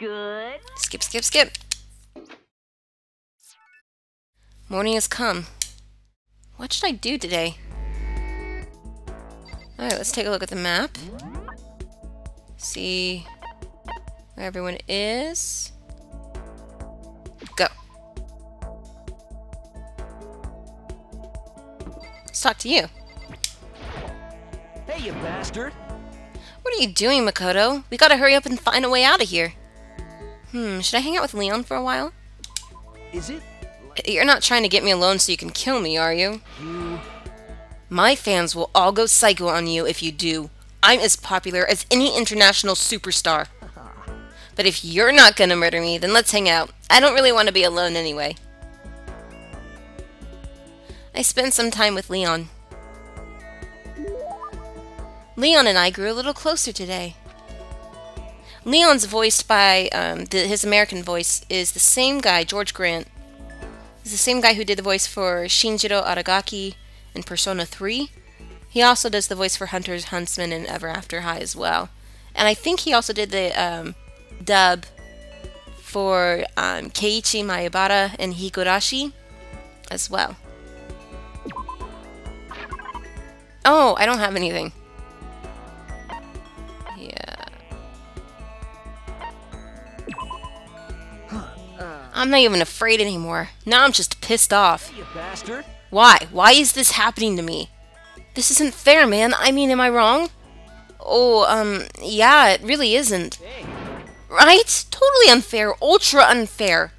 good. Skip, skip, skip. Morning has come. What should I do today? Alright, let's take a look at the map. See where everyone is. Go. Let's talk to you. Hey, you bastard. What are you doing, Makoto? We gotta hurry up and find a way out of here. Should I hang out with Leon for a while? Is it You're not trying to get me alone so you can kill me, are you? you? My fans will all go psycho on you if you do. I'm as popular as any international superstar. But if you're not gonna murder me, then let's hang out. I don't really want to be alone anyway. I spent some time with Leon. Leon and I grew a little closer today. Leon's voiced by, his American voice is the same guy, George Grant. He's the same guy who did the voice for Shinjiro Aragaki in Persona 3. He also does the voice for Hunter's Huntsman in Ever After High as well. And I think he also did the dub for Keiichi Maebara and Higurashi as well. Oh, I don't have anything. Yeah. I'm not even afraid anymore. Now I'm just pissed off. Hey, you bastard. Why? Why is this happening to me? This isn't fair, man. I mean, am I wrong? Oh, yeah, it really isn't. Hey. Right? Totally unfair. Ultra unfair.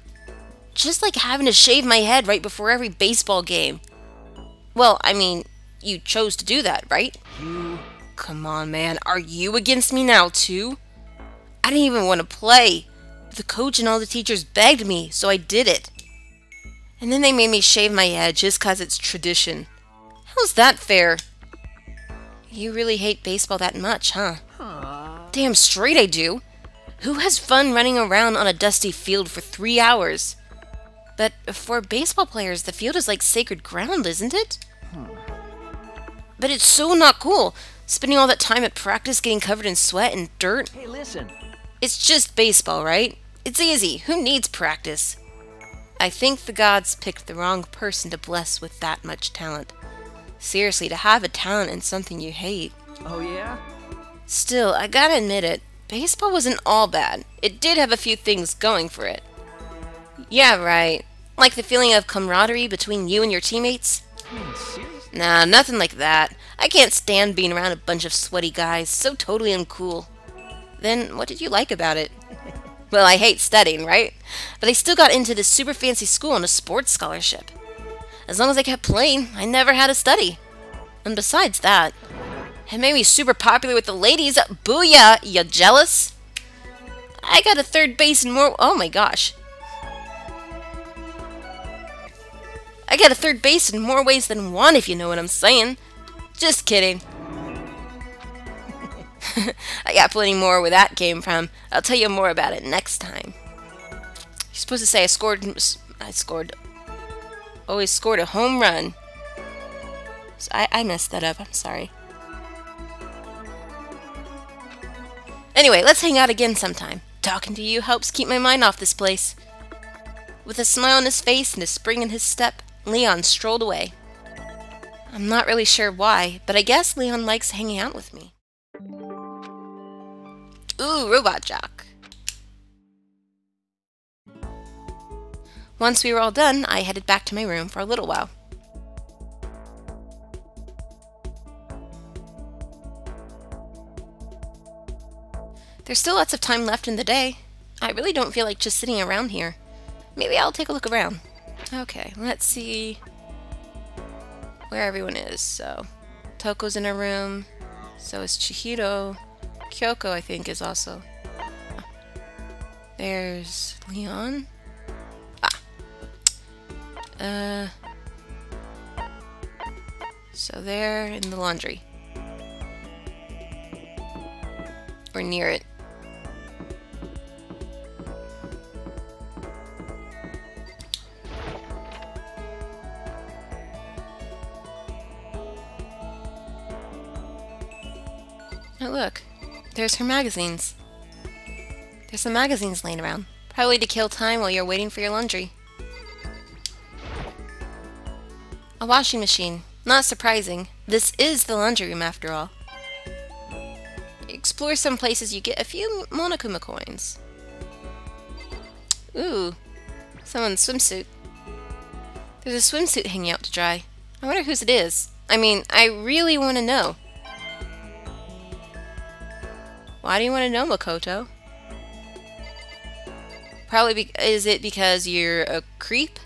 Just like having to shave my head right before every baseball game. Well, I mean, you chose to do that, right? You. Come on, man. Are you against me now, too? I didn't even want to play. The coach and all the teachers begged me, so I did it. And then they made me shave my head just 'cause it's tradition. How's that fair? You really hate baseball that much, huh? Damn straight I do. Who has fun running around on a dusty field for 3 hours? But for baseball players, the field is like sacred ground, isn't it? But it's so not cool, spending all that time at practice getting covered in sweat and dirt. Hey, listen. It's just baseball, right? It's easy. Who needs practice? I think the gods picked the wrong person to bless with that much talent. Seriously, to have a talent in something you hate. Oh, yeah? Still, I gotta admit it, baseball wasn't all bad. It did have a few things going for it. Yeah, right. Like the feeling of camaraderie between you and your teammates? Serious? Nah, nothing like that. I can't stand being around a bunch of sweaty guys. So totally uncool. Then, what did you like about it? Well, I hate studying, right? But I still got into this super fancy school on a sports scholarship. As long as I kept playing, I never had to study. And besides that, it made me super popular with the ladies. Booyah! You jealous? I got a third base in more... Oh my gosh. I got a third base in more ways than one, if you know what I'm saying. Just kidding. I got plenty more where that came from. I'll tell you more about it next time. You're supposed to say always scored a home run. So I messed that up. I'm sorry. Anyway, let's hang out again sometime. Talking to you helps keep my mind off this place. With a smile on his face and a spring in his step, Leon strolled away. I'm not really sure why, but I guess Leon likes hanging out with me. Ooh, Robot Jock. Once we were all done, I headed back to my room for a little while. There's still lots of time left in the day. I really don't feel like just sitting around here. Maybe I'll take a look around. Okay, let's see where everyone is. So, Toko's in her room. So is Chihiro. Kyoko, I think, is also. There's Leon. So they're in the laundry. Or near it. Oh look, there's her magazines. There's some magazines laying around. Probably to kill time while you're waiting for your laundry. A washing machine. Not surprising. This is the laundry room after all. Explore some places you get a few Monokuma coins. Ooh, someone's swimsuit. There's a swimsuit hanging out to dry. I wonder whose it is. I mean, I really want to know. Why do you want to know, Makoto? Probably is it because you're a creep?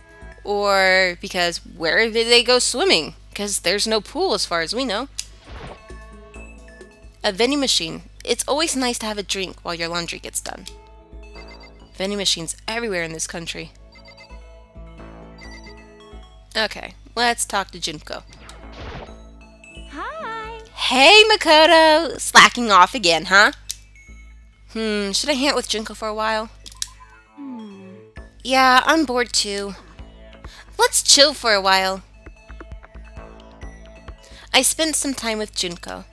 Or because where did they go swimming? Because there's no pool as far as we know. A vending machine. It's always nice to have a drink while your laundry gets done. Vending machines everywhere in this country. Okay, let's talk to Junko. Hi. Hey, Makoto! Slacking off again, huh? Should I hang out with Junko for a while? Yeah, I'm bored too. Let's chill for a while. I spent some time with Junko.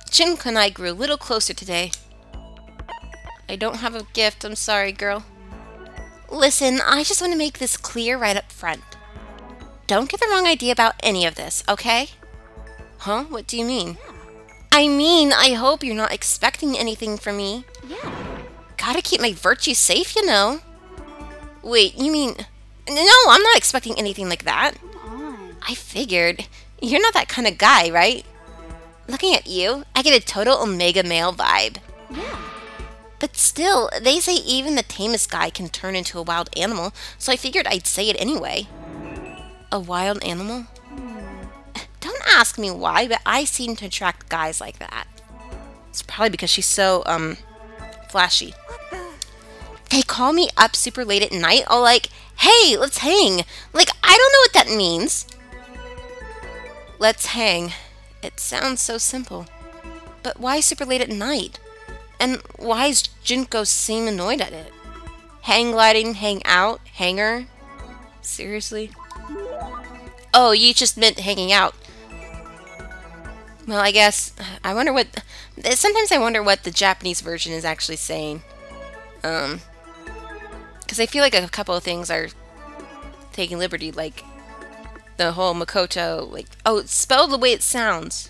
Junko and I grew a little closer today. I don't have a gift, I'm sorry, girl. Listen, I just want to make this clear right up front. Don't get the wrong idea about any of this, okay? Huh? What do you mean? I mean, I hope you're not expecting anything from me. Yeah. Gotta keep my virtue safe, you know. Wait, you mean... No, I'm not expecting anything like that. Come on. I figured. You're not that kind of guy, right? Looking at you, I get a total omega male vibe. Yeah. But still, they say even the tamest guy can turn into a wild animal, so I figured I'd say it anyway. A wild animal? Don't ask me why, but I seem to attract guys like that. It's probably because she's so, flashy. They call me up super late at night, all like, hey, let's hang. Like, I don't know what that means. Let's hang. It sounds so simple. But why super late at night? And why is Junko seem annoyed at it? Hang gliding, hang out, hanger? Seriously? Oh, you just meant hanging out. Well, I guess, sometimes I wonder what the Japanese version is actually saying. Because I feel like a couple of things are taking liberty, like the whole Makoto, like, oh, it's spelled the way it sounds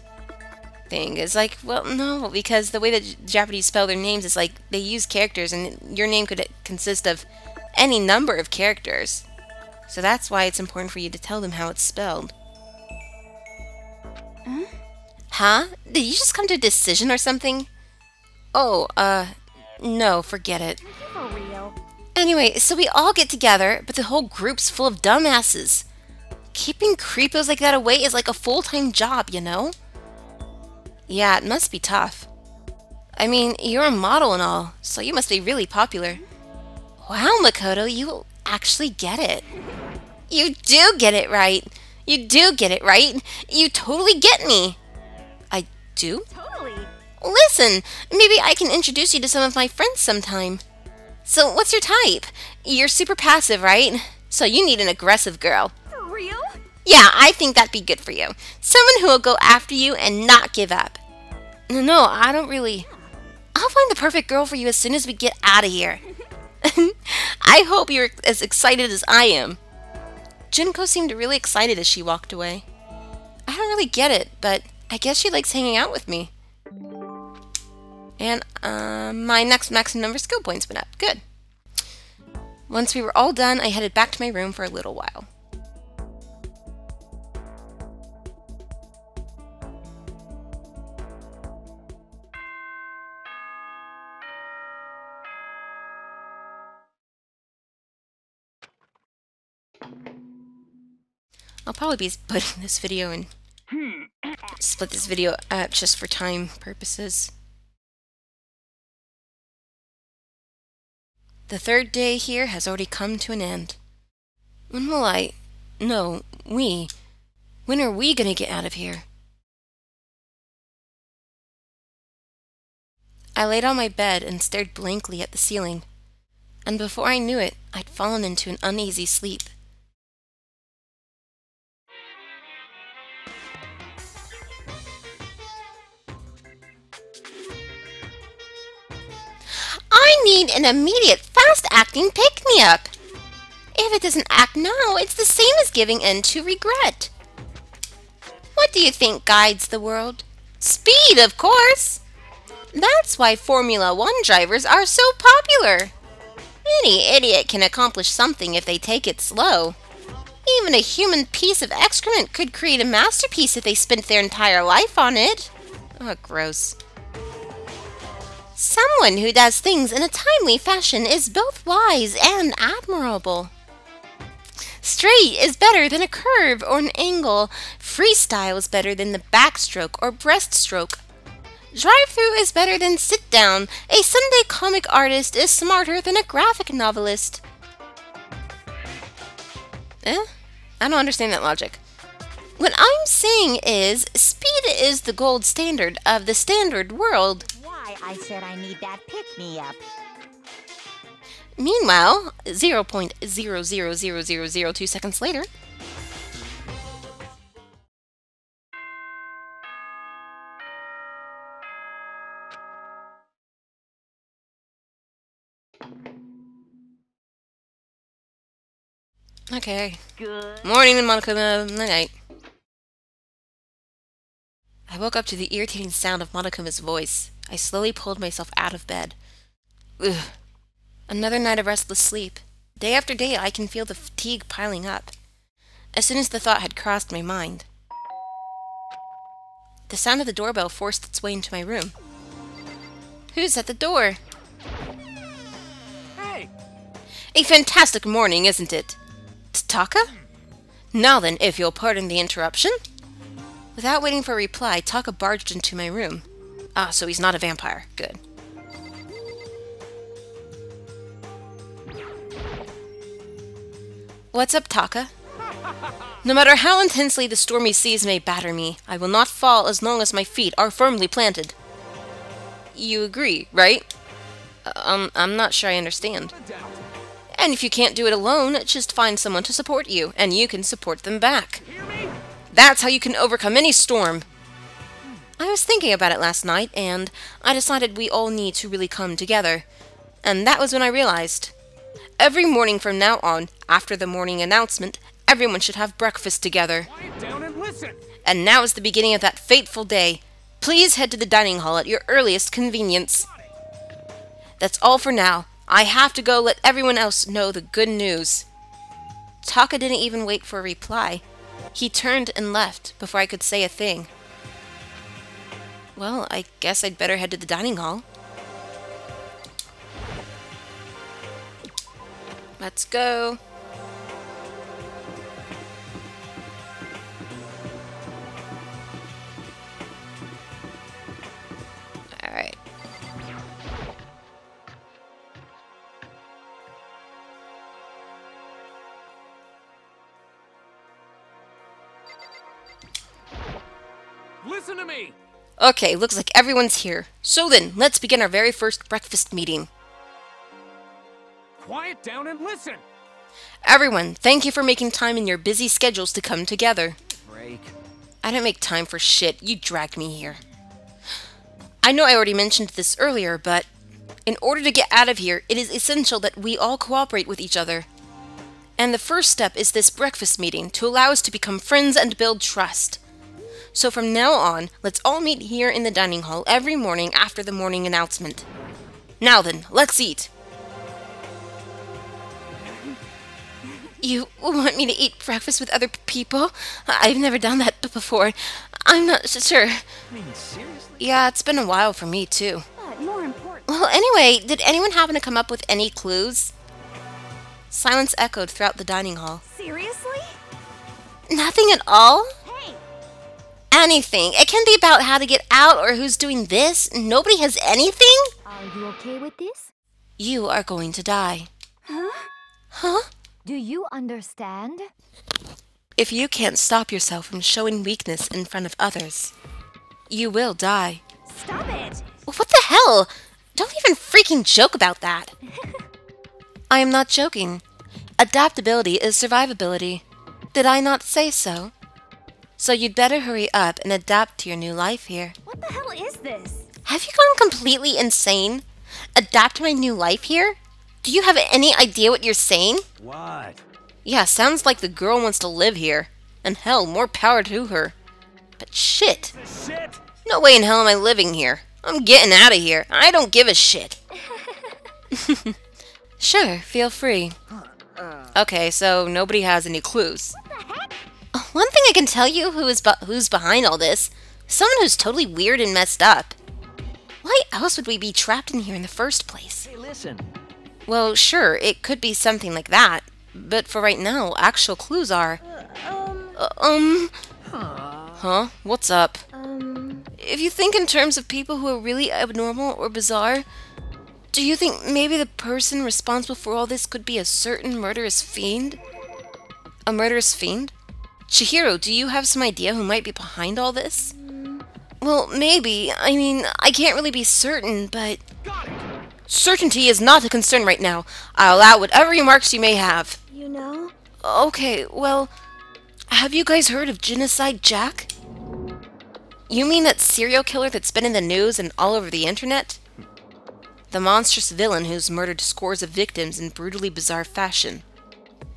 thing is like, well, no, because the way that Japanese spell their names is like, they use characters, and your name could consist of any number of characters. So that's why it's important for you to tell them how it's spelled. Huh? Did you just come to a decision or something? Oh, no, forget it. For real. Anyway, so we all get together, but the whole group's full of dumbasses. Keeping creepos like that away is like a full-time job, you know? Yeah, it must be tough. I mean, you're a model and all, so you must be really popular. Wow, Makoto, you actually get it. You do get it right. You do get it right. You totally get me. I do? Totally. Listen, maybe I can introduce you to some of my friends sometime. So, what's your type? You're super passive, right? So you need an aggressive girl. For real? Yeah, I think that'd be good for you. Someone who will go after you and not give up. No, I don't really... I'll find the perfect girl for you as soon as we get out of here. I hope you're as excited as I am. Junko seemed really excited as she walked away. I don't really get it, but I guess she likes hanging out with me. And, my next maximum number of skill points went up. Good. Once we were all done, I headed back to my room for a little while. I'll probably be putting this video in, split this video up just for time purposes. The third day here has already come to an end. When are we gonna get out of here? I laid on my bed and stared blankly at the ceiling, and before I knew it, I'd fallen into an uneasy sleep. I need an immediate, fast-acting pick-me-up. If it doesn't act now, it's the same as giving in to regret. What do you think guides the world? Speed, of course! That's why Formula One drivers are so popular. Any idiot can accomplish something if they take it slow. Even a human piece of excrement could create a masterpiece if they spent their entire life on it. Oh, gross. Someone who does things in a timely fashion is both wise and admirable. Straight is better than a curve or an angle. Freestyle is better than the backstroke or breaststroke. Drive-through is better than sit-down. A Sunday comic artist is smarter than a graphic novelist. I don't understand that logic. What I'm saying is, speed is the gold standard of the standard world. Why I said I need that pick-me-up. Meanwhile, 0.000002 seconds later. Okay. Good. Morning, Monokuma. Night. I woke up to the irritating sound of Monokuma's voice. I slowly pulled myself out of bed. Ugh. Another night of restless sleep. Day after day, I can feel the fatigue piling up. As soon as the thought had crossed my mind, the sound of the doorbell forced its way into my room. Who's at the door? Hey! A fantastic morning, isn't it? Taka? Now then, if you'll pardon the interruption. Without waiting for a reply, Taka barged into my room. Ah, so he's not a vampire. Good. What's up, Taka? No matter how intensely the stormy seas may batter me, I will not fall as long as my feet are firmly planted. You agree, right? I'm not sure I understand. And if you can't do it alone, just find someone to support you, and you can support them back. That's how you can overcome any storm. I was thinking about it last night, and I decided we all need to really come together. And that was when I realized. Every morning from now on, after the morning announcement, everyone should have breakfast together. Quiet down and listen! And now is the beginning of that fateful day. Please head to the dining hall at your earliest convenience. That's all for now. I have to go let everyone else know the good news. Taka didn't even wait for a reply. He turned and left before I could say a thing. Well, I guess I'd better head to the dining hall. Let's go. Alright. Listen to me! Okay, looks like everyone's here. So then, let's begin our very first breakfast meeting. Quiet down and listen! Everyone, thank you for making time in your busy schedules to come together. Break. I didn't make time for shit. You dragged me here. I know I already mentioned this earlier, but in order to get out of here, it is essential that we all cooperate with each other. And the first step is this breakfast meeting to allow us to become friends and build trust. So from now on, let's all meet here in the dining hall every morning after the morning announcement. Now then, let's eat. You want me to eat breakfast with other people? I've never done that before. I'm not sure. I mean, seriously? Yeah, it's been a while for me, too. But more important. Well, anyway, did anyone happen to come up with any clues? Silence echoed throughout the dining hall. Seriously? Nothing at all? Hey! Anything. It can be about how to get out or who's doing this. Nobody has anything? Are you okay with this? You are going to die. Huh? Huh? Do you understand? If you can't stop yourself from showing weakness in front of others, you will die. Stop it! What the hell? Don't even freaking joke about that. I am not joking. Adaptability is survivability. Did I not say so? So you'd better hurry up and adapt to your new life here. What the hell is this? Have you gone completely insane? Adapt to my new life here? Do you have any idea what you're saying? What? Yeah, sounds like the girl wants to live here. And hell, more power to her. But shit. Shit! No way in hell am I living here. I'm getting out of here. I don't give a shit. Sure, feel free. Okay, so nobody has any clues. One thing I can tell you who's behind all this. Someone who's totally weird and messed up. Why else would we be trapped in here in the first place? Hey, listen. Well, sure, it could be something like that. But for right now, actual clues are... Huh? What's up? If you think in terms of people who are really abnormal or bizarre, do you think maybe the person responsible for all this could be a certain murderous fiend? A murderous fiend? Chihiro, do you have some idea who might be behind all this? Well, maybe. I mean, I can't really be certain, but... Got it! Certainty is not a concern right now. I'll allow whatever remarks you may have. You know? Okay, well... Have you guys heard of Genocide Jack? You mean that serial killer that's been in the news and all over the internet? The monstrous villain who's murdered scores of victims in brutally bizarre fashion.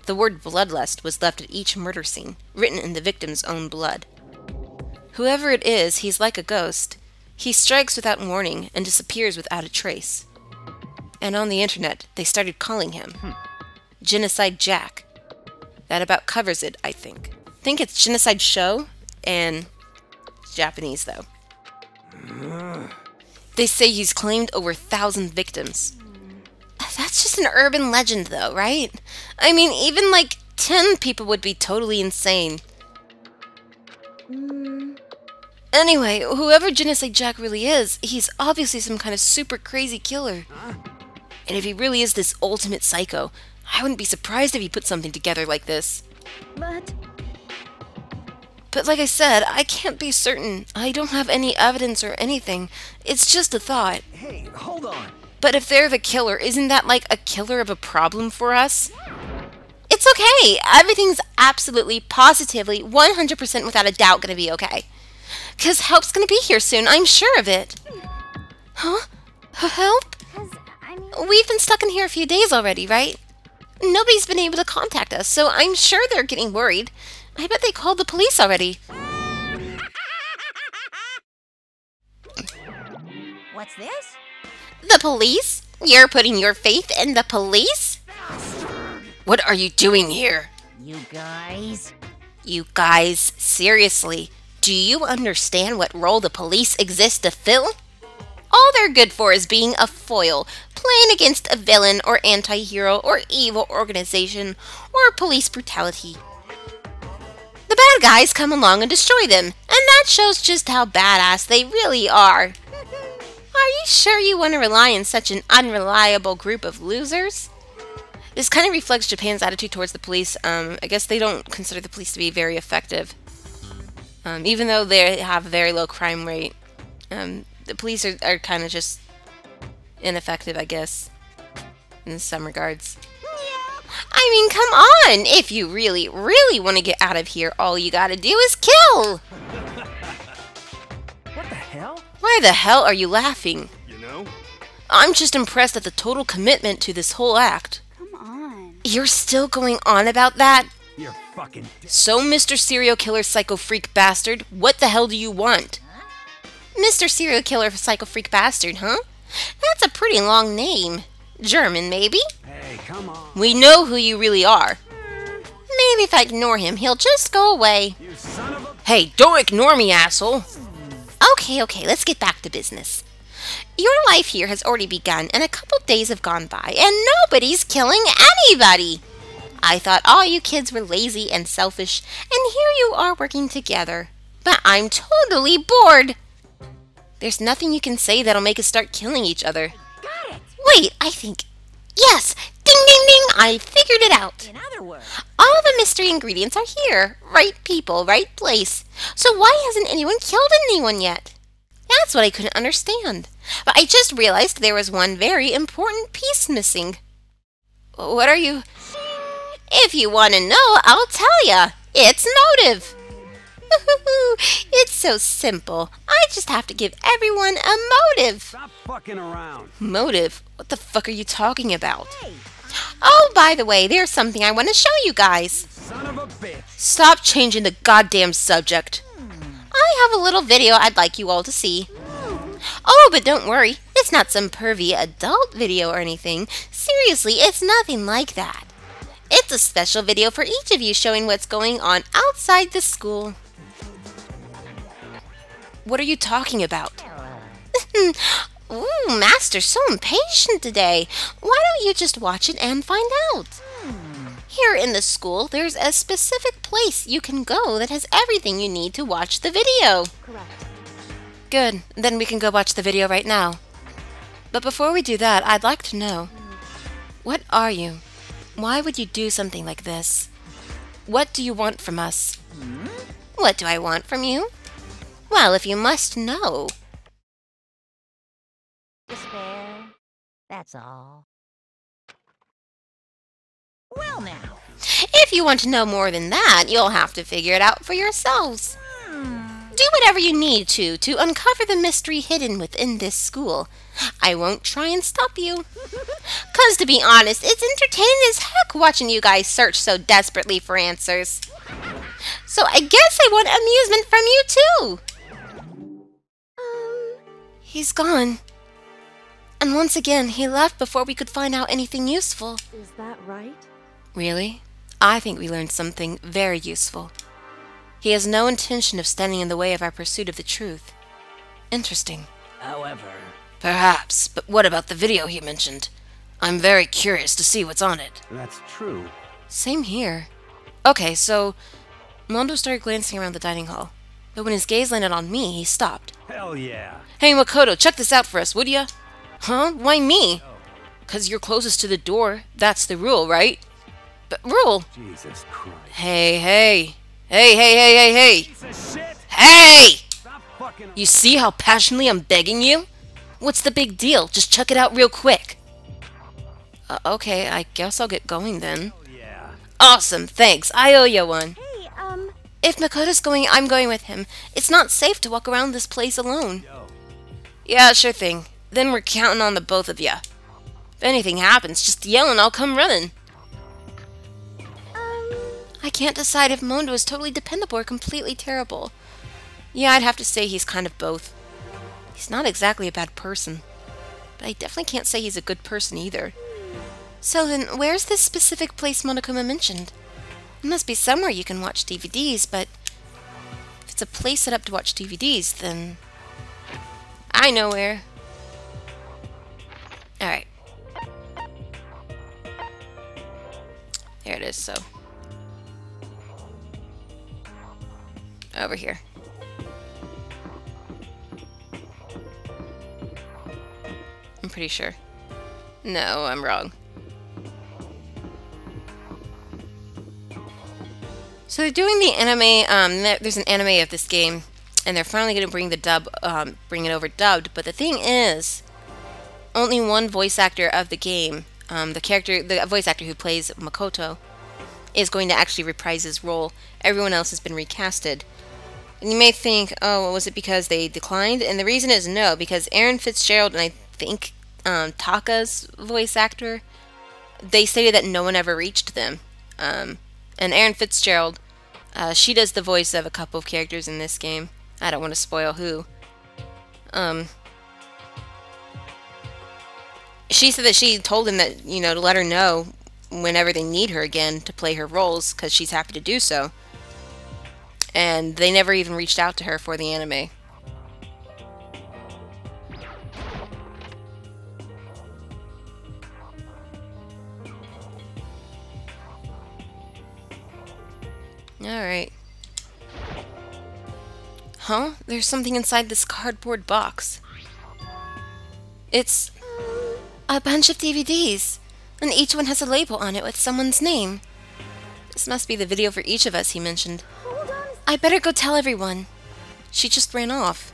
The word bloodlust was left at each murder scene, written in the victim's own blood. Whoever it is, he's like a ghost. He strikes without warning and disappears without a trace. And on the internet, they started calling him Genocide Jack. That about covers it, I think. Think it's Genocide Show, and it's Japanese, though. They say he's claimed over 1,000 victims. That's just an urban legend, though, right? I mean, even like 10 people would be totally insane. Anyway, whoever Genocide Jack really is, he's obviously some kind of super crazy killer. And if he really is this ultimate psycho, I wouldn't be surprised if he put something together like this. But like I said, I can't be certain. I don't have any evidence or anything. It's just a thought. Hey, hold on. But if they're the killer, isn't that like a killer of a problem for us? It's okay. Everything's absolutely, positively, 100% without a doubt gonna be okay. 'Cause help's gonna be here soon, I'm sure of it. Huh? Help? We've been stuck in here a few days already, right? Nobody's been able to contact us, so I'm sure they're getting worried. I bet they called the police already. What's this? The police? You're putting your faith in the police? What are you doing here? You guys? You guys, seriously, do you understand what role the police exist to fill? All they're good for is being a foil, playing against a villain or anti-hero or evil organization or police brutality. The bad guys come along and destroy them, and that shows just how badass they really are. Are you sure you want to rely on such an unreliable group of losers? This kind of reflects Japan's attitude towards the police. I guess they don't consider the police to be very effective. Even though they have a very low crime rate. The police are kind of just ineffective, I guess, in some regards. I mean, come on! If you really, really want to get out of here, all you gotta do is kill! What the hell? Why the hell are you laughing? You know? I'm just impressed at the total commitment to this whole act. Come on. You're still going on about that? You're fucking So, Mr. Serial Killer Psycho Freak Bastard, what the hell do you want? Mr. Serial Killer Psycho Freak Bastard, huh? That's a pretty long name. German, maybe? Hey, come on. We know who you really are. Maybe if I ignore him, he'll just go away. You son of a... Hey, don't ignore me, asshole! Okay, let's get back to business. Your life here has already begun, and a couple days have gone by, and nobody's killing anybody! I thought all you kids were lazy and selfish, and here you are working together. But I'm totally bored! There's nothing you can say that'll make us start killing each other. Got it. Wait, I think... Yes! Ding, ding, ding! I figured it out! In other words. All the mystery ingredients are here. Right people, right place. So why hasn't anyone killed anyone yet? That's what I couldn't understand. But I just realized there was one very important piece missing. What are you... If you want to know, I'll tell ya. It's motive. It's so simple. I just have to give everyone a motive. Stop fucking around. Motive? What the fuck are you talking about? Oh, by the way, there's something I want to show you guys. Son of a bitch. Stop changing the goddamn subject. I have a little video I'd like you all to see. Oh, but don't worry. It's not some pervy adult video or anything. Seriously, it's nothing like that. It's a special video for each of you showing what's going on outside the school. What are you talking about? Ooh, Master's so impatient today. Why don't you just watch it and find out? Here in the school, there's a specific place you can go that has everything you need to watch the video. Correct. Good, then we can go watch the video right now. But before we do that, I'd like to know, what are you? Why would you do something like this? What do you want from us? What do I want from you? Well, if you must know. Despair. That's all. Well now. If you want to know more than that, you'll have to figure it out for yourselves. Do whatever you need to uncover the mystery hidden within this school. I won't try and stop you. 'Cause to be honest, it's entertaining as heck watching you guys search so desperately for answers. So I guess I want amusement from you too. He's gone. And once again, he left before we could find out anything useful. Is that right? Really? I think we learned something very useful. He has no intention of standing in the way of our pursuit of the truth. Interesting. However, Perhaps, but what about the video he mentioned? I'm very curious to see what's on it. that's true. Same here. Okay, so Mondo started glancing around the dining hall, but when his gaze landed on me, he stopped. Hell yeah. Hey Makoto, check this out for us, would ya? Huh? Why me? 'Cause you're closest to the door. That's the rule, right? But rule? Jesus Christ. Hey, hey. Hey! Piece of shit. Hey! Stop fucking. You see how passionately I'm begging you? What's the big deal? Just chuck it out real quick. Okay, I guess I'll get going then. Hell yeah. Awesome, thanks. I owe you one. Hey, If Makoto's going, I'm going with him. It's not safe to walk around this place alone. Yo. Yeah, sure thing. Then we're counting on the both of ya. If anything happens, just yell and I'll come running. I can't decide if Mondo is totally dependable or completely terrible. Yeah, I'd have to say he's kind of both. He's not exactly a bad person, but I definitely can't say he's a good person either. So then, where's this specific place Monokuma mentioned? It must be somewhere you can watch DVDs, but if it's a place set up to watch DVDs, then I know where. Alright. There it is, so. Over here. I'm pretty sure. No, I'm wrong. So they're doing the anime, there's an anime of this game, and they're finally going to bring the bring it over dubbed, but the thing is, only one voice actor of the game, the voice actor who plays Makoto, is going to actually reprise his role. Everyone else has been recasted. And you may think, oh, was it because they declined? And the reason is no, because Aaron Fitzgerald and I think Taka's voice actor, they stated that no one ever reached them. And Aaron Fitzgerald, she does the voice of a couple of characters in this game. I don't want to spoil who. She said that she told him that, you know, to let her know whenever they need her again to play her roles, because she's happy to do so. And they never even reached out to her for the anime. Alright. Huh? There's something inside this cardboard box. It's a bunch of DVDs, and each one has a label on it with someone's name. This must be the video for each of us, he mentioned. I better go tell everyone. She just ran off.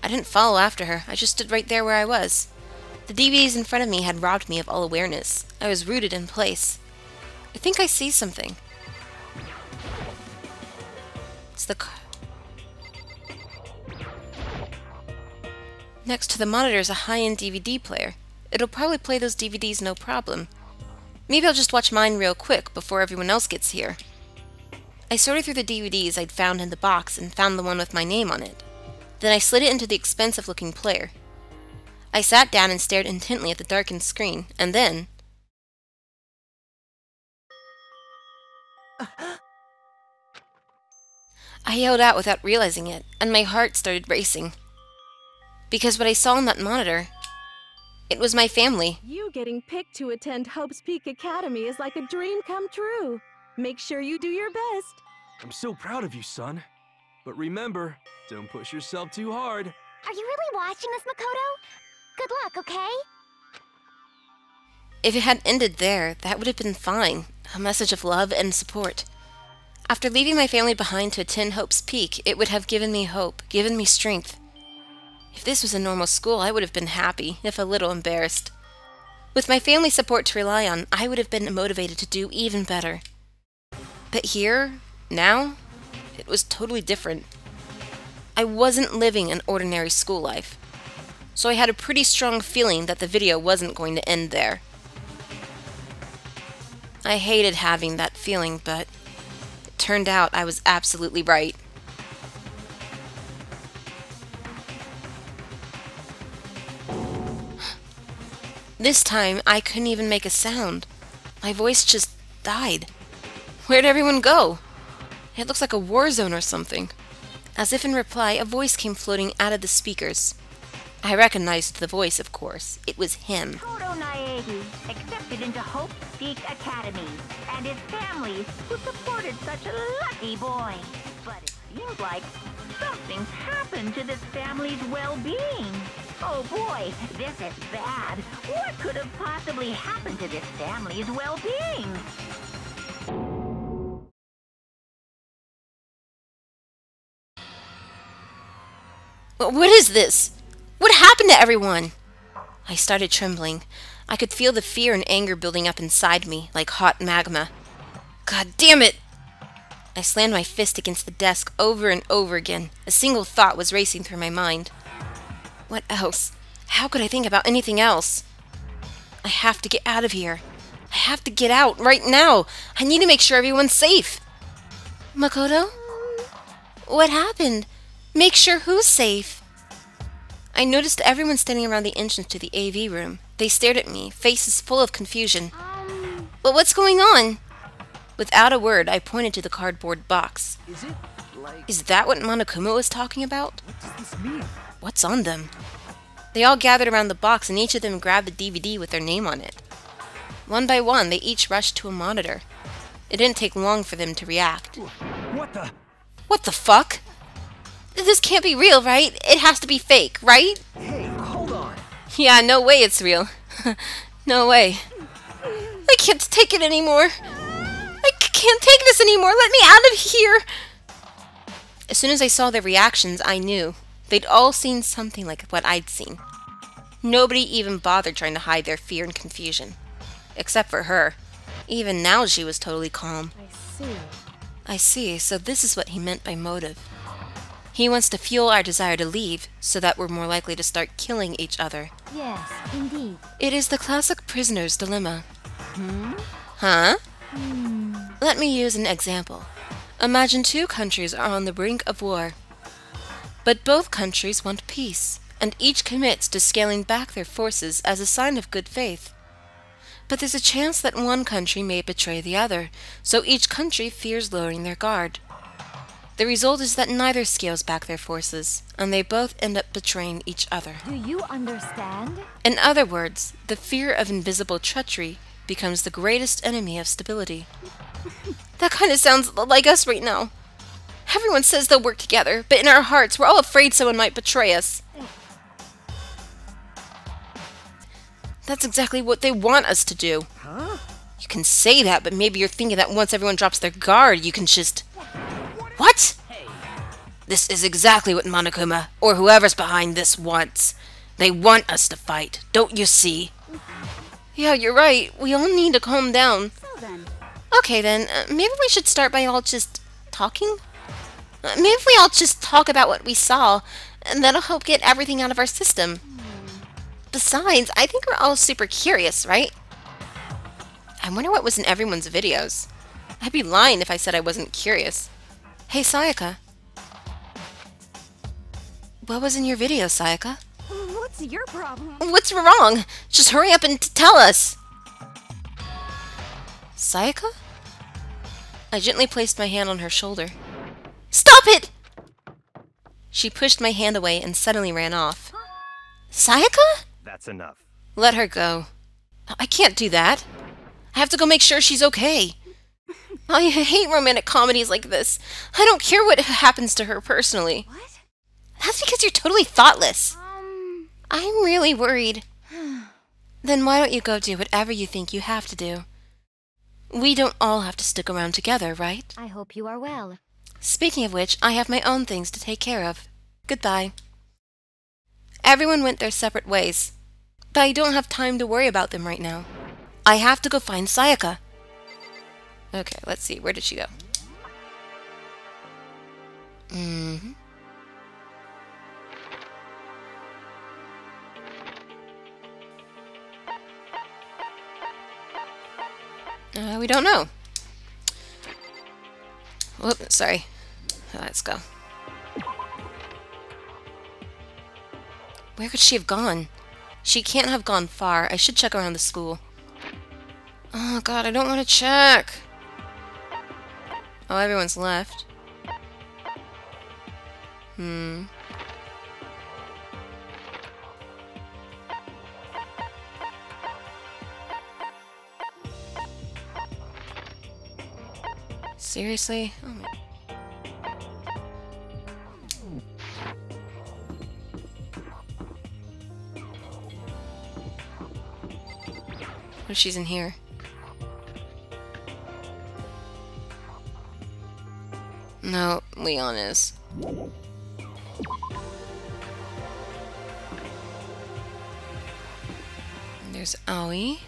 I didn't follow after her. I just stood right there where I was. The DVDs in front of me had robbed me of all awareness. I was rooted in place. I think I see something. It's the Next to the monitor is a high-end DVD player. It'll probably play those DVDs no problem. Maybe I'll just watch mine real quick before everyone else gets here. I sorted through the DVDs I'd found in the box and found the one with my name on it. Then I slid it into the expensive-looking player. I sat down and stared intently at the darkened screen, and then... I yelled out without realizing it, and my heart started racing. Because what I saw on that monitor, it was my family. You getting picked to attend Hope's Peak Academy is like a dream come true. Make sure you do your best. I'm so proud of you, son. But remember, don't push yourself too hard. Are you really watching this, Makoto? Good luck, okay? If it had ended there, that would have been fine. A message of love and support. After leaving my family behind to attend Hope's Peak, it would have given me hope, given me strength. If this was a normal school, I would have been happy, if a little embarrassed. With my family support to rely on, I would have been motivated to do even better. But here, now, it was totally different. I wasn't living an ordinary school life, so I had a pretty strong feeling that the video wasn't going to end there. I hated having that feeling, but it turned out I was absolutely right. This time, I couldn't even make a sound. My voice just died. Where'd everyone go? It looks like a war zone or something. As if in reply, a voice came floating out of the speakers. I recognized the voice, of course. It was him. Makoto Naegi, accepted into Hope's Peak Academy, and his family, who supported such a lucky boy. But it seems like something's happened to this family's well-being. Oh boy, this is bad. What could have possibly happened to this family's well-being? What is this? What happened to everyone? I started trembling. I could feel the fear and anger building up inside me, like hot magma. God damn it! I slammed my fist against the desk over and over again. A single thought was racing through my mind. What else? How could I think about anything else? I have to get out of here. I have to get out right now. I need to make sure everyone's safe. Makoto? What happened? Make sure who's safe? I noticed everyone standing around the entrance to the AV room. They stared at me, faces full of confusion. But what's going on? Without a word, I pointed to the cardboard box. Is it like... Is that what Monokuma was talking about? What does this mean? What's on them? They all gathered around the box and each of them grabbed the DVD with their name on it. One by one, they each rushed to a monitor. It didn't take long for them to react. What the... What the fuck? This can't be real, right? It has to be fake, right? Hey, hold on. Yeah, no way it's real. No way. I can't take it anymore. I can't take this anymore. Let me out of here. As soon as I saw their reactions, I knew. They'd all seen something like what I'd seen. Nobody even bothered trying to hide their fear and confusion. Except for her. Even now she was totally calm. I see, so this is what he meant by motive. He wants to fuel our desire to leave, so that we're more likely to start killing each other. Yes, indeed. It is the classic prisoner's dilemma. Huh? Let me use an example. Imagine two countries are on the brink of war. But both countries want peace, and each commits to scaling back their forces as a sign of good faith. But there's a chance that one country may betray the other, so each country fears lowering their guard. The result is that neither scales back their forces, and they both end up betraying each other. Do you understand? In other words, the fear of invisible treachery becomes the greatest enemy of stability. That kind of sounds like us right now. Everyone says they'll work together, but in our hearts, we're all afraid someone might betray us. That's exactly what they want us to do. Huh? You can say that, but maybe you're thinking that once everyone drops their guard, you can just... What? This is exactly what Monokuma, or whoever's behind this, wants. They want us to fight, don't you see? Yeah, you're right. We all need to calm down. So then. Okay then, maybe we should start by all just talking? Maybe we all just talk about what we saw, And that'll help get everything out of our system. Besides, I think we're all super curious, right? I wonder what was in everyone's videos. I'd be lying if I said I wasn't curious. Hey, Sayaka. What was in your video, Sayaka? What's your problem? What's wrong? Just hurry up and tell us. Sayaka? I gently placed my hand on her shoulder. Stop it! She pushed my hand away and suddenly ran off. Sayaka? That's enough. Let her go. I can't do that. I have to go make sure she's okay. I hate romantic comedies like this. I don't care what happens to her personally. What? That's because you're totally thoughtless. I'm really worried. Then why don't you go do whatever you think you have to do? We don't all have to stick around together, right? I hope you are well. Speaking of which, I have my own things to take care of. Goodbye. Everyone went their separate ways, but I don't have time to worry about them right now. I have to go find Sayaka. Okay, let's see. Where did she go? We don't know. Whoop, sorry. Let's go. Where could she have gone? She can't have gone far. I should check around the school. Oh god, I don't want to check. Oh, everyone's left. Seriously? Oh my. What if she's in here? No, Leon is. There's Aoi.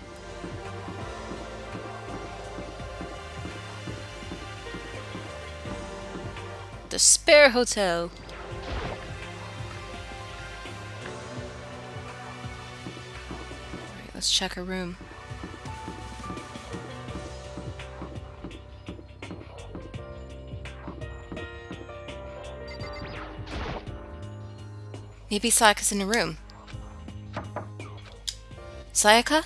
The Spare Hotel. Alright, let's check her room. Maybe Sayaka's in a room. Sayaka?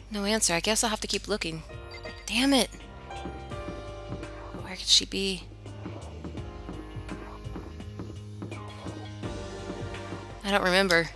No answer. I guess I'll have to keep looking. Damn it. Where could she be? I don't remember.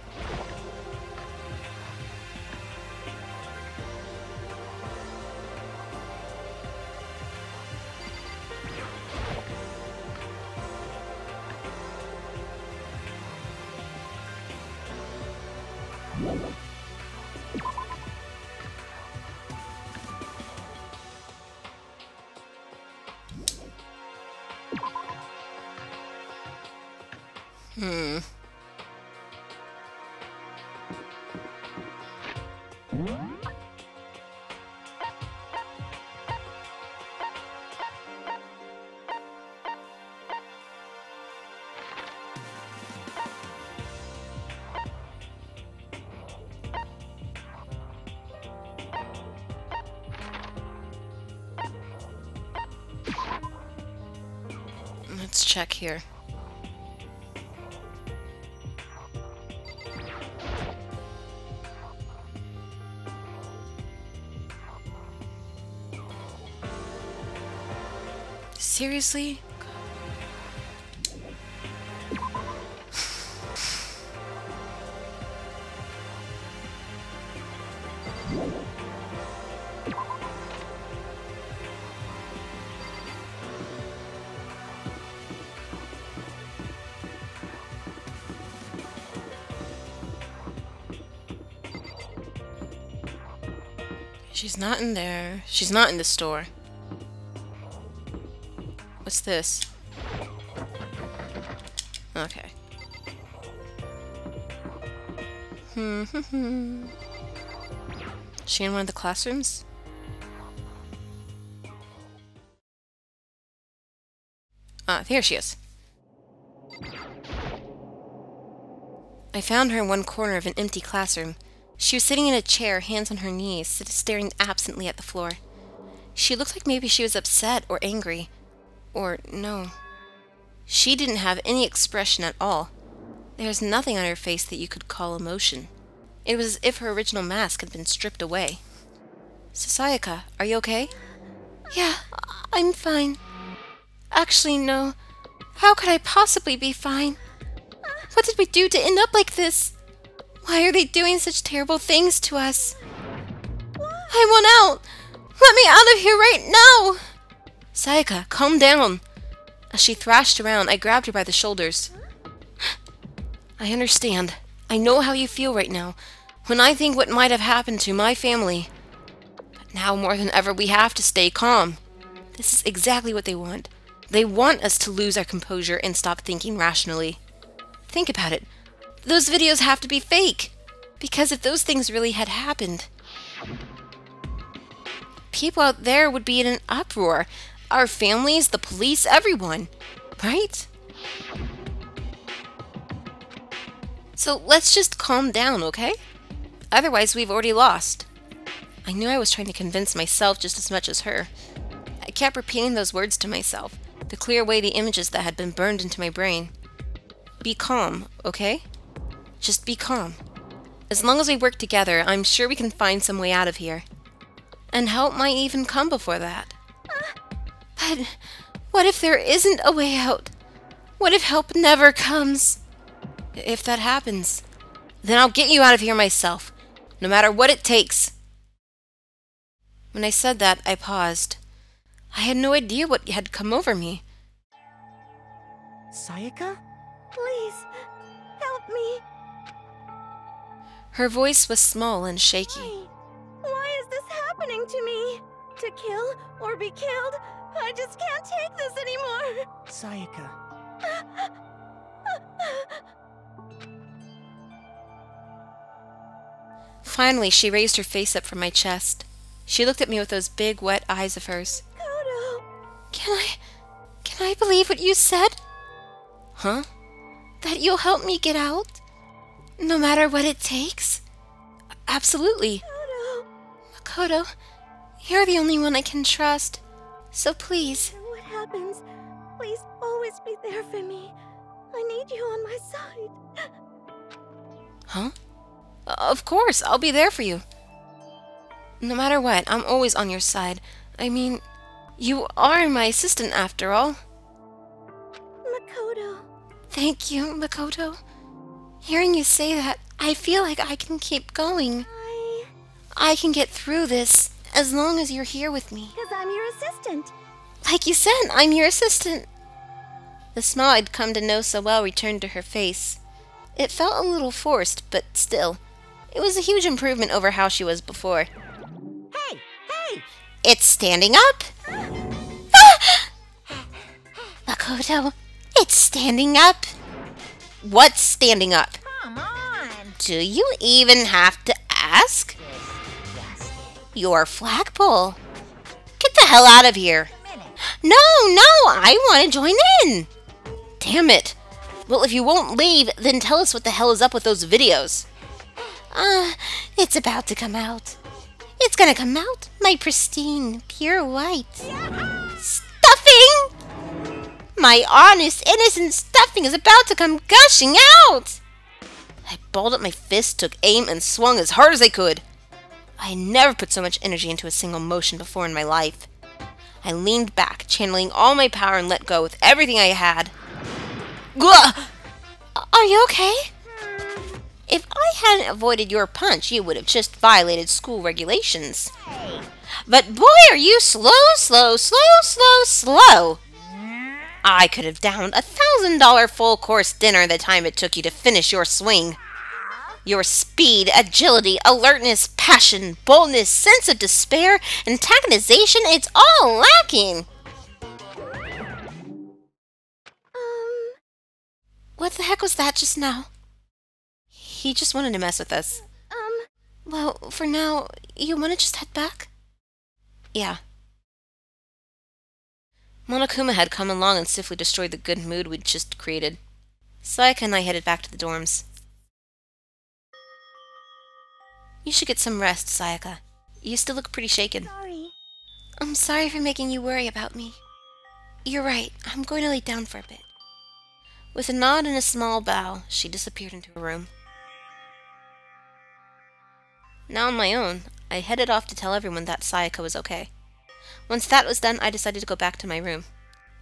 Let's check here. Seriously? She's not in there. She's not in the store. What's this? Okay. She in one of the classrooms? Ah, here she is. I found her in one corner of an empty classroom. She was sitting in a chair, hands on her knees, staring absently at the floor. She looked like maybe she was upset or angry. Or no. She didn't have any expression at all. There was nothing on her face that you could call emotion. It was as if her original mask had been stripped away. Sayaka, are you okay? Yeah, I'm fine. Actually, no. How could I possibly be fine? What did we do to end up like this? Why are they doing such terrible things to us? I want out! Let me out of here right now! Sayaka, calm down. As she thrashed around, I grabbed her by the shoulders. I understand. I know how you feel right now, when I think what might have happened to my family. But now more than ever, we have to stay calm. This is exactly what they want. They want us to lose our composure and stop thinking rationally. Think about it. Those videos have to be fake. Because if those things really had happened, people out there would be in an uproar. Our families, the police, everyone. Right? So let's just calm down, okay? Otherwise, we've already lost. I knew I was trying to convince myself just as much as her. I kept repeating those words to myself to clear away the images that had been burned into my brain. Be calm, okay? Just be calm. As long as we work together, I'm sure we can find some way out of here. And help might even come before that. But what if there isn't a way out? What if help never comes? If that happens, then I'll get you out of here myself, no matter what it takes. When I said that, I paused. I had no idea what had come over me. Sayaka? Please, help me. Her voice was small and shaky. Why is this happening to me? To kill or be killed? I just can't take this anymore. Sayaka. Finally, she raised her face up from my chest. She looked at me with those big, wet eyes of hers. Kodo. Can I believe what you said? Huh? That you'll help me get out? No matter what it takes? Absolutely. Kodo. Makoto, you're the only one I can trust. So please. And what happens, please always be there for me. I need you on my side. Huh? Of course, I'll be there for you. No matter what, I'm always on your side. I mean, you are my assistant after all. Makoto. Thank you, Makoto. Hearing you say that, I feel like I can keep going. I can get through this as long as you're here with me. Because I'm your assistant. Like you said, I'm your assistant. The smile I'd come to know so well returned to her face. It felt a little forced, but still, it was a huge improvement over how she was before. Hey! Hey! It's standing up! Makoto, it's standing up! What's standing up? Come on. Do you even have to ask? Your flagpole. Get the hell out of here. No, I want to join in. Damn it. Well, if you won't leave, then tell us what the hell is up with those videos. It's about to come out. It's gonna come out, my pristine, pure white. Stuffing! My honest, innocent stuffing is about to come gushing out! I balled up my fist, took aim, and swung as hard as I could. I had never put so much energy into a single motion before in my life. I leaned back, channeling all my power, and let go with everything I had. Gah! Are you okay? If I hadn't avoided your punch, you would have just violated school regulations. But boy, are you slow! I could have downed a $1,000 full-course dinner the time it took you to finish your swing. Your speed, agility, alertness, passion, boldness, sense of despair, antagonization, it's all lacking. What the heck was that just now? He just wanted to mess with us. Well, for now, you want to just head back? Yeah. Monokuma had come along and swiftly destroyed the good mood we'd just created. Sayaka and I headed back to the dorms. You should get some rest, Sayaka. You still look pretty shaken. Sorry. I'm sorry for making you worry about me. You're right, I'm going to lay down for a bit. With a nod and a small bow, she disappeared into her room. Now on my own, I headed off to tell everyone that Sayaka was okay. Once that was done, I decided to go back to my room.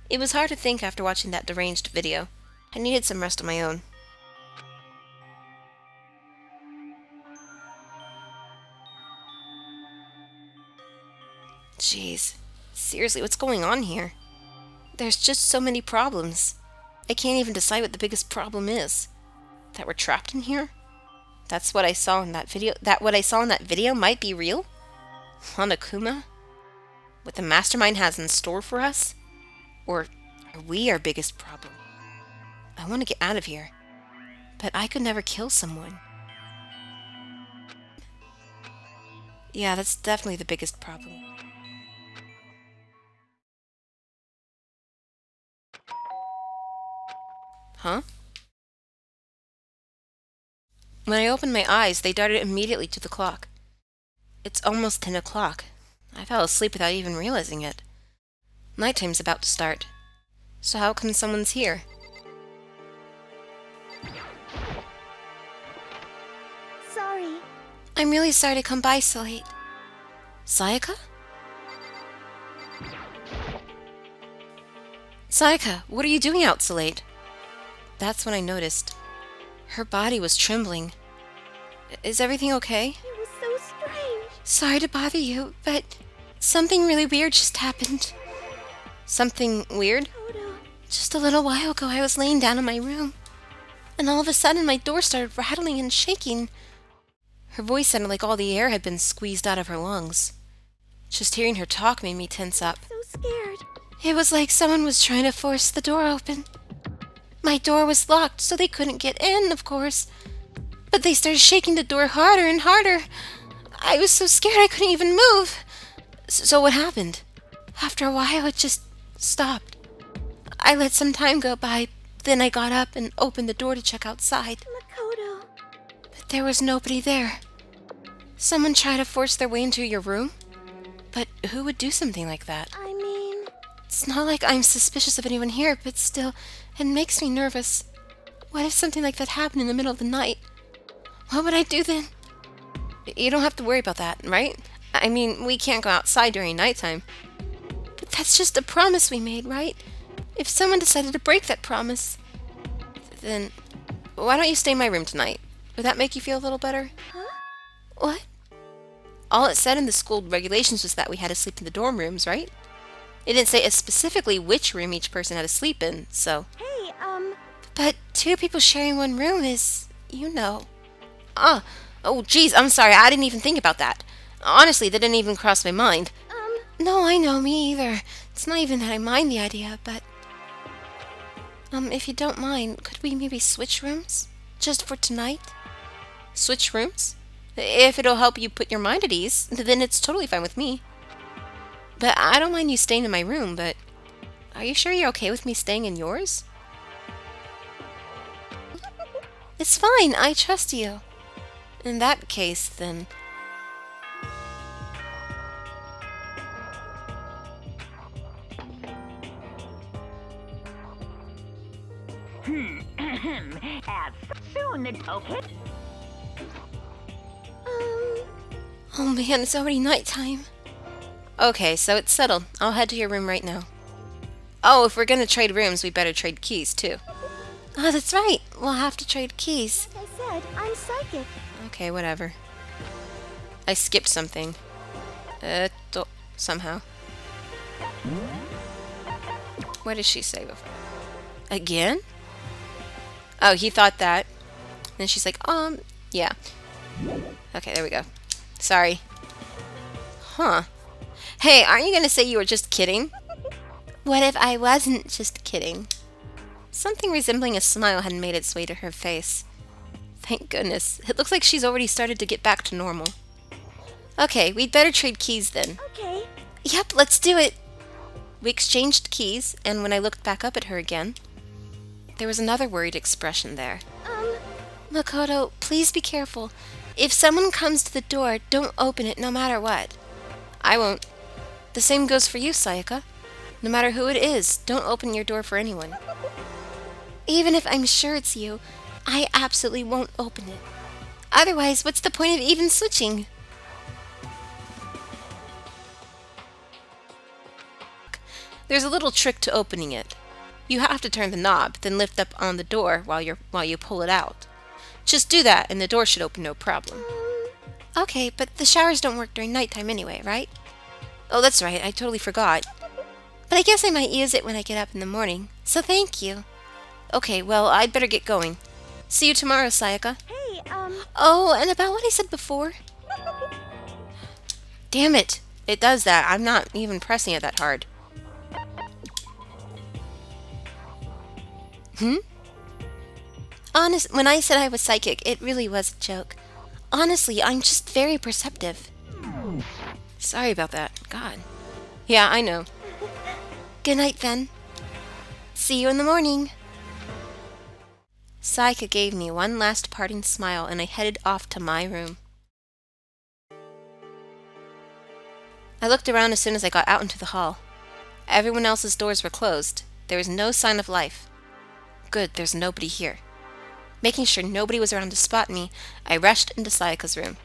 It was hard to think after watching that deranged video. I needed some rest on my own. Jeez, seriously, what's going on here? There's just so many problems. I can't even decide what the biggest problem is. That we're trapped in here? That's what I saw in that video. What I saw in that video might be real? Monokuma? What the mastermind has in store for us? Or are we our biggest problem? I want to get out of here, but I could never kill someone. Yeah, that's definitely the biggest problem. Huh? When I opened my eyes, they darted immediately to the clock. It's almost 10 o'clock. I fell asleep without even realizing it. Nighttime's about to start. So how come someone's here? Sorry. I'm really sorry to come by so late. Sayaka? Sayaka, what are you doing out so late? That's when I noticed. Her body was trembling. Is everything okay? It was so strange. Sorry to bother you, but something really weird just happened. Something weird? Makoto. Just a little while ago, I was laying down in my room, and all of a sudden my door started rattling and shaking. Her voice sounded like all the air had been squeezed out of her lungs. Just hearing her talk made me tense up. So scared. It was like someone was trying to force the door open. My door was locked, so they couldn't get in, of course. But they started shaking the door harder and harder. I was so scared I couldn't even move. So what happened? After a while, it just stopped. I let some time go by, then I got up and opened the door to check outside. Makoto. But there was nobody there. Someone tried to force their way into your room? But who would do something like that? I mean... It's not like I'm suspicious of anyone here, but still, it makes me nervous. What if something like that happened in the middle of the night? What would I do then? You don't have to worry about that, right? I mean, we can't go outside during nighttime. But that's just a promise we made, right? If someone decided to break that promise, then why don't you stay in my room tonight? Would that make you feel a little better? Huh? What? All it said in the school regulations was that we had to sleep in the dorm rooms, right? It didn't say specifically which room each person had to sleep in, so... Hey, But 2 people sharing one room is, you know... Oh, geez, I'm sorry, I didn't even think about that. Honestly, that didn't even cross my mind. No, I know, me either. It's not even that I mind the idea, but... if you don't mind, could we maybe switch rooms? Just for tonight? Switch rooms? If it'll help you put your mind at ease, then it's totally fine with me. But I don't mind you staying in my room, but... Are you sure you're okay with me staying in yours? It's fine, I trust you. In that case, then... As soon as... Okay. Oh man, it's already nighttime. Okay, so it's settled. I'll head to your room right now. Oh, if we're gonna trade rooms, we better trade keys, too. Oh, that's right. We'll have to trade keys. like I said, I'm psychic. Okay, whatever. I skipped something. Somehow. What did she say before? Again? Oh, he thought that. And she's like, yeah. Okay, there we go. Sorry. Huh. Hey, aren't you gonna say you were just kidding? What if I wasn't just kidding? Something resembling a smile had made its way to her face. Thank goodness. It looks like she's already started to get back to normal. Okay, we'd better trade keys then. Okay. Yep, let's do it. We exchanged keys, and when I looked back up at her again, there was another worried expression there. Um, Makoto, please be careful. If someone comes to the door, don't open it no matter what. I won't. The same goes for you, Sayaka. No matter who it is, don't open your door for anyone. Even if I'm sure it's you, I absolutely won't open it. Otherwise, what's the point of even switching? There's a little trick to opening it. You have to turn the knob, then lift up on the door while you pull it out. Just do that and the door should open no problem. Okay, but the showers don't work during nighttime anyway, right? Oh, that's right, I totally forgot. But I guess I might use it when I get up in the morning, so thank you. Okay, well, I'd better get going. See you tomorrow, Sayaka. Hey, Oh, and about what I said before? Damn it! It does that. I'm not even pressing it that hard. When I said I was psychic, it really was a joke. Honestly, I'm just very perceptive. Sorry about that. God. Yeah, I know. Good night, then. See you in the morning. Sayaka gave me one last parting smile, and I headed off to my room. I looked around as soon as I got out into the hall. Everyone else's doors were closed. There was no sign of life. Good, there's nobody here. Making sure nobody was around to spot me, I rushed into Sayaka's room.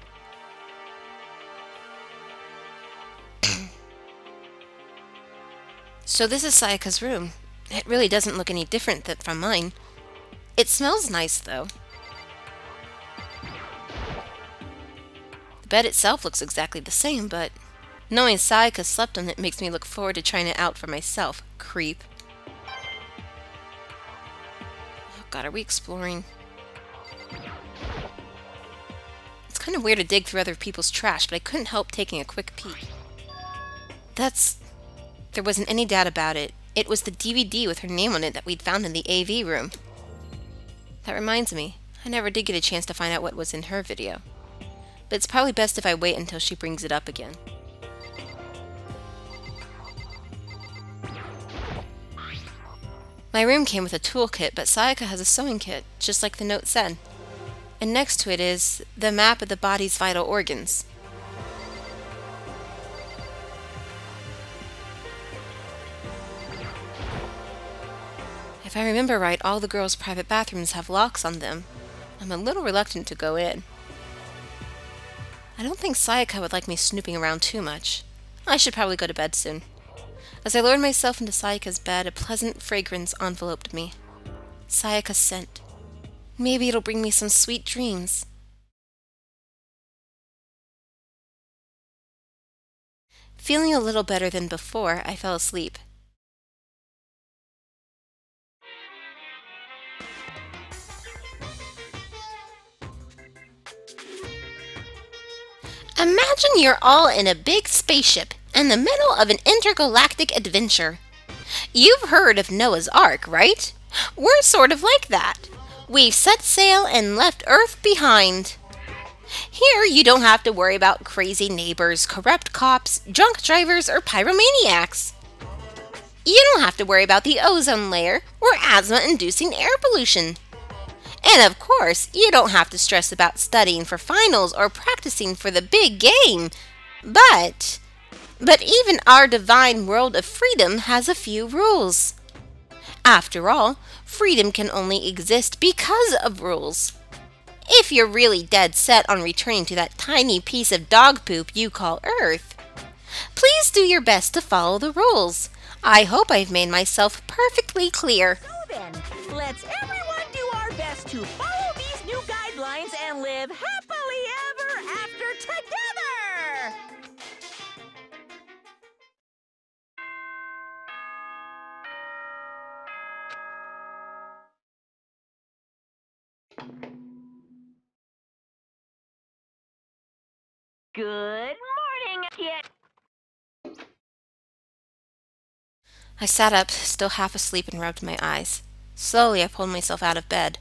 So this is Sayaka's room. It really doesn't look any different from mine. It smells nice, though. The bed itself looks exactly the same, but knowing Sayaka slept on it makes me look forward to trying it out for myself. Creep. Oh god, are we exploring? It's kind of weird to dig through other people's trash, but I couldn't help taking a quick peek. There wasn't any doubt about it. It was the DVD with her name on it that we'd found in the AV room. That reminds me, I never did get a chance to find out what was in her video. But it's probably best if I wait until she brings it up again. My room came with a toolkit, but Sayaka has a sewing kit, just like the note said. And next to it is the map of the body's vital organs. If I remember right, all the girls' private bathrooms have locks on them. I'm a little reluctant to go in. I don't think Sayaka would like me snooping around too much. I should probably go to bed soon. As I lowered myself into Sayaka's bed, a pleasant fragrance enveloped me. Sayaka's scent. Maybe it'll bring me some sweet dreams. Feeling a little better than before, I fell asleep. Imagine you're all in a big spaceship in the middle of an intergalactic adventure. You've heard of Noah's Ark, right? We're sort of like that. We've set sail and left Earth behind. Here you don't have to worry about crazy neighbors, corrupt cops, drunk drivers, or pyromaniacs. You don't have to worry about the ozone layer or asthma-inducing air pollution. And of course, you don't have to stress about studying for finals or practicing for the big game. But even our divine world of freedom has a few rules. After all, freedom can only exist because of rules. If you're really dead set on returning to that tiny piece of dog poop you call Earth, please do your best to follow the rules. I hope I've made myself perfectly clear. So then, let's everyone do our best to follow these new guidelines and live happily ever after together! Good morning, kid. I sat up, still half asleep, and rubbed my eyes. Slowly, I pulled myself out of bed.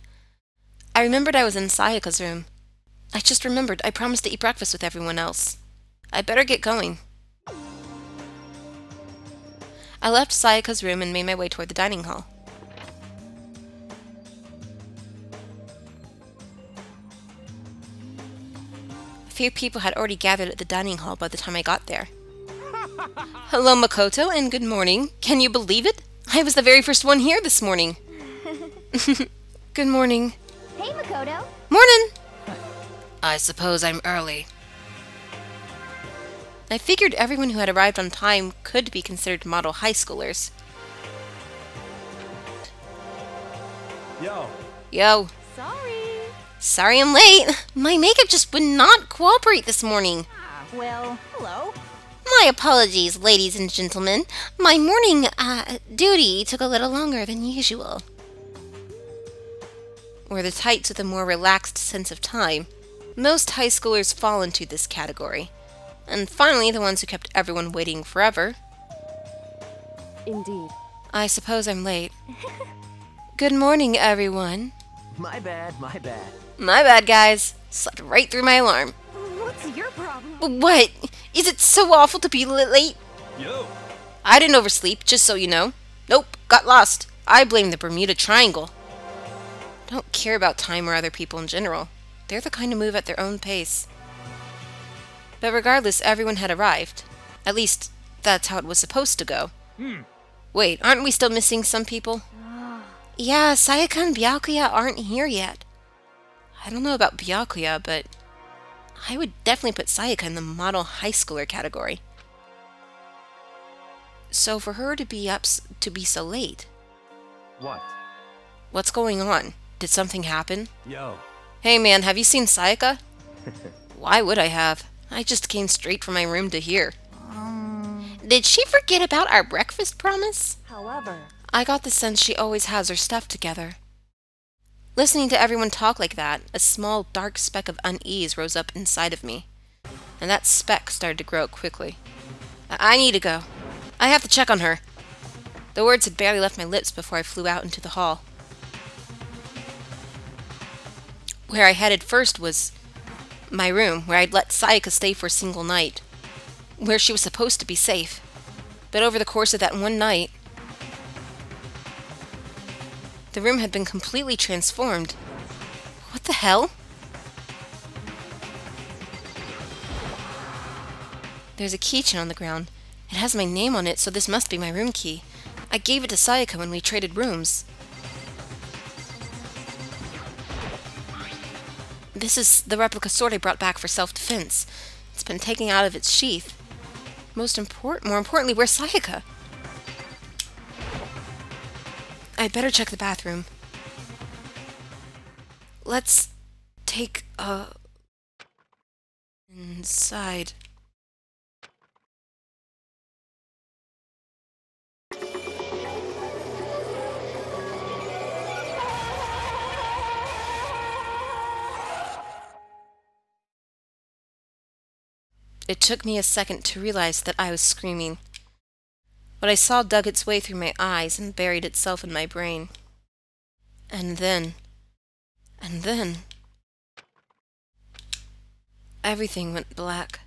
I remembered I was in Sayaka's room. I just remembered I promised to eat breakfast with everyone else. I'd better get going. I left Sayaka's room and made my way toward the dining hall. Few people had already gathered at the dining hall by the time I got there. Hello, Makoto, and good morning. Can you believe it? I was the very first one here this morning. Good morning. Hey, Makoto. Morning! I suppose I'm early. I figured everyone who had arrived on time could be considered model high schoolers. Yo. Yo. Sorry I'm late. My makeup just would not cooperate this morning. Well, hello. My apologies, ladies and gentlemen. My morning, duty took a little longer than usual. Or the types with a more relaxed sense of time. Most high schoolers fall into this category. And finally, the ones who kept everyone waiting forever. Indeed. I suppose I'm late. Good morning, everyone. My bad, my bad. My bad, guys. Slept right through my alarm. What's your problem? What? Is it so awful to be late? Yo. I didn't oversleep, just so you know. Nope, got lost. I blame the Bermuda Triangle. Don't care about time or other people in general. They're the kind to move at their own pace. But regardless, everyone had arrived. At least, that's how it was supposed to go. Wait, aren't we still missing some people? Yeah, Sayaka and Byakuya aren't here yet. I don't know about Byakuya, but I would definitely put Sayaka in the model high schooler category. So for her to be so late. What? What's going on? Did something happen? Yo. Hey man, have you seen Sayaka? Why would I have? I just came straight from my room to here. Did she forget about our breakfast promise? However, I got the sense she always has her stuff together. Listening to everyone talk like that, a small dark speck of unease rose up inside of me. And that speck started to grow quickly. I need to go. I have to check on her. The words had barely left my lips before I flew out into the hall. Where I headed first was my room, where I'd let Sayaka stay for a single night. Where she was supposed to be safe. But over the course of that one night, the room had been completely transformed. What the hell? There's a keychain on the ground. It has my name on it, so this must be my room key. I gave it to Sayaka when we traded rooms. This is the replica sword I brought back for self-defense. It's been taken out of its sheath. More importantly, where's Sayaka? I'd better check the bathroom. Let's take a... inside. It took me a second to realize that I was screaming. What I saw dug its way through my eyes and buried itself in my brain. And then... everything went black.